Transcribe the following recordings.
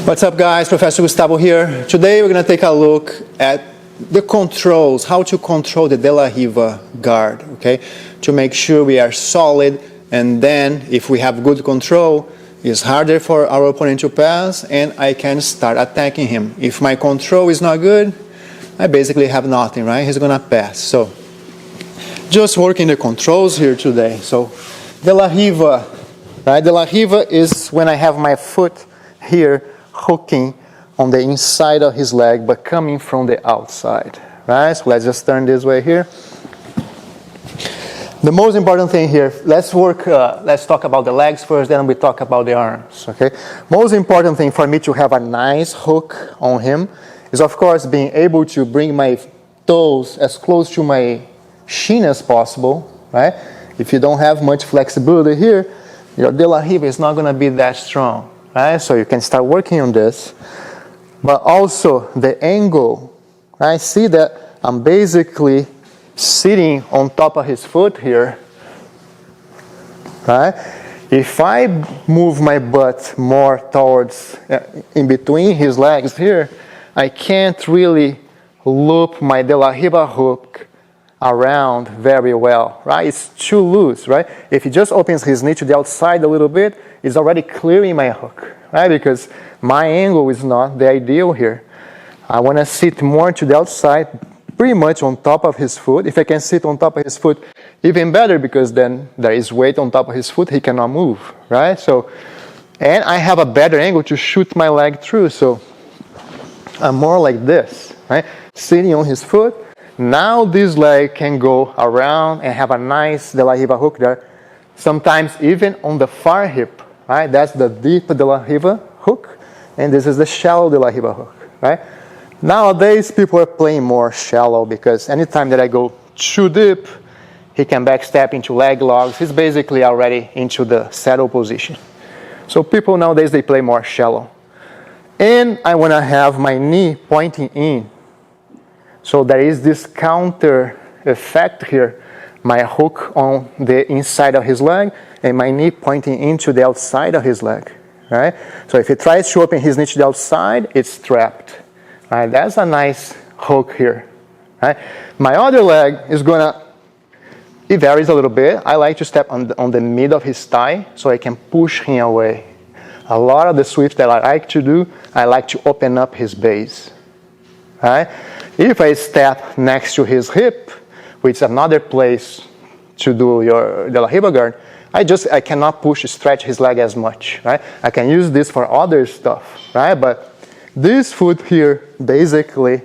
What's up, guys? Professor Gustavo here. Today we're going to take a look at the controls, how to control the De La Riva guard, okay? To make sure we are solid, and then if we have good control, it's harder for our opponent to pass, and I can start attacking him. If my control is not good, I basically have nothing, right? He's going to pass. So just working the controls here today. So De La Riva, right? De La Riva is when I have my foot here hooking on the inside of his leg, but coming from the outside, right? So let's just turn this way here. The most important thing here, let's talk about the legs first, then we talk about the arms, okay? Most important thing for me to have a nice hook on him is, of course, being able to bring my toes as close to my shin as possible, right? If you don't have much flexibility here, your De La Riva is not going to be that strong. Right? So you can start working on this. But also the angle, right? See that I'm basically sitting on top of his foot here. Right? If I move my butt more towards, in between his legs here, I can't really loop my De La Riva hook around very well, right? It's too loose, right? If he just opens his knee to the outside a little bit, it's already clearing my hook, right? Because my angle is not the ideal here. I want to sit more to the outside, pretty much on top of his foot. If I can sit on top of his foot, even better, because then there is weight on top of his foot, he cannot move, right? So, and I have a better angle to shoot my leg through, so I'm more like this, right? Sitting on his foot. Now this leg can go around and have a nice De La Riva hook there. Sometimes even on the far hip, right? That's the deep De La Riva hook, and this is the shallow De La Riva hook, right? Nowadays, people are playing more shallow because anytime that I go too deep, he can backstep into leg locks. He's basically already into the saddle position. So people nowadays, they play more shallow. And I want to have my knee pointing in. So there is this counter effect here. My hook on the inside of his leg and my knee pointing into the outside of his leg, right? So if he tries to open his knee to the outside, it's trapped, right? That's a nice hook here, right? My other leg is it varies a little bit. I like to step on the mid of his thigh so I can push him away. A lot of the sweeps that I like to do, I like to open up his base, right? If I step next to his hip, which is another place to do your De La Riva guard, I cannot stretch his leg as much, right? I can use this for other stuff, right? But this foot here basically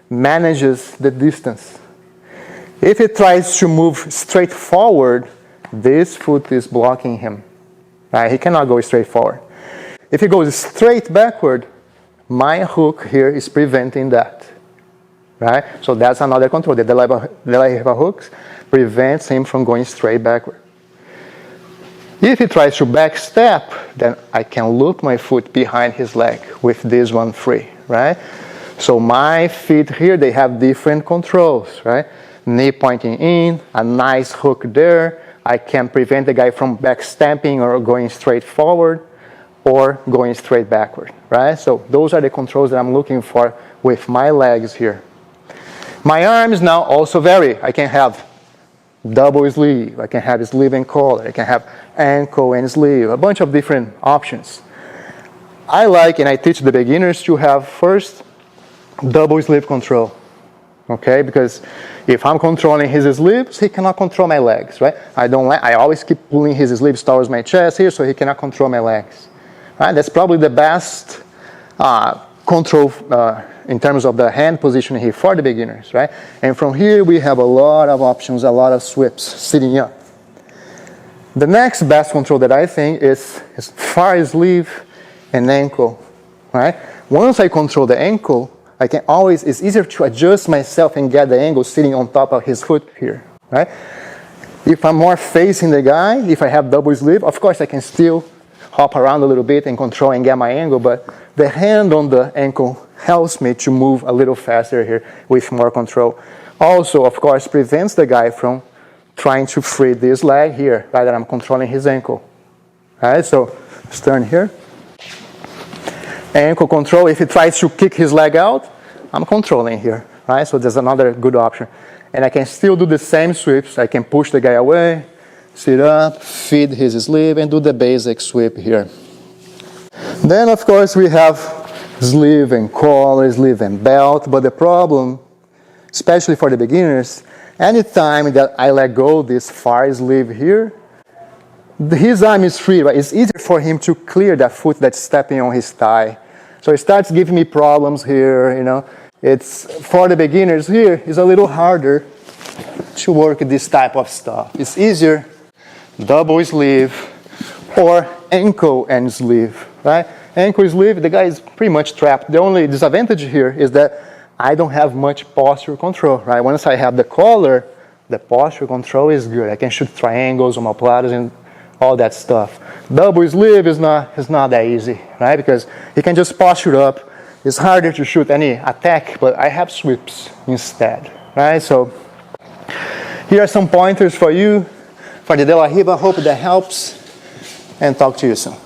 manages the distance. If he tries to move straight forward, this foot is blocking him, right? He cannot go straight forward. If he goes straight backward, my hook here is preventing that. Right? So that's another control. The De La Riva hooks prevents him from going straight backward. If he tries to back step, then I can loop my foot behind his leg with this one free, right? So my feet here, they have different controls, right? Knee pointing in, a nice hook there. I can prevent the guy from back stepping or going straight forward or going straight backward, right? So those are the controls that I'm looking for with my legs here. My arms now also vary. I can have double sleeve. I can have sleeve and collar. I can have ankle and sleeve. A bunch of different options. I like, and I teach the beginners to have first double sleeve control. Okay, because if I'm controlling his sleeves, he cannot control my legs, right? I always keep pulling his sleeves towards my chest here, so he cannot control my legs. Right? That's probably the best control in terms of the hand position here for the beginners, right? And from here, we have a lot of options, a lot of sweeps sitting up. The next best control that I think is far sleeve and ankle, right? Once I control the ankle, it's easier to adjust myself and get the angle sitting on top of his foot here, right? If I'm more facing the guy, if I have double sleeve, of course I can still hop around a little bit and control and get my angle, but the hand on the ankle helps me to move a little faster here with more control. Also, of course, prevents the guy from trying to free this leg here, right, that I'm controlling his ankle. All right, so let's turn here. Ankle control, if he tries to kick his leg out, I'm controlling here, right? So there's another good option. And I can still do the same sweeps. I can push the guy away, sit up, feed his sleeve, and do the basic sweep here. Then, of course, we have sleeve and collar, sleeve and belt. But the problem, especially for the beginners, anytime that I let go this far sleeve here, his arm is free, right? It's easier for him to clear that foot that's stepping on his thigh. So it starts giving me problems here, you know. It's, for the beginners here, it's a little harder to work this type of stuff. It's easier double sleeve or ankle and sleeve, right? Ankle sleeve, the guy is pretty much trapped. The only disadvantage here is that I don't have much posture control, right? Once I have the collar, the posture control is good. I can shoot triangles, omoplatas, and all that stuff. Double sleeve is not that easy, right? Because you can just posture up. It's harder to shoot any attack, but I have sweeps instead, right? So here are some pointers for you for the De La Riva. Hope that helps, and talk to you soon.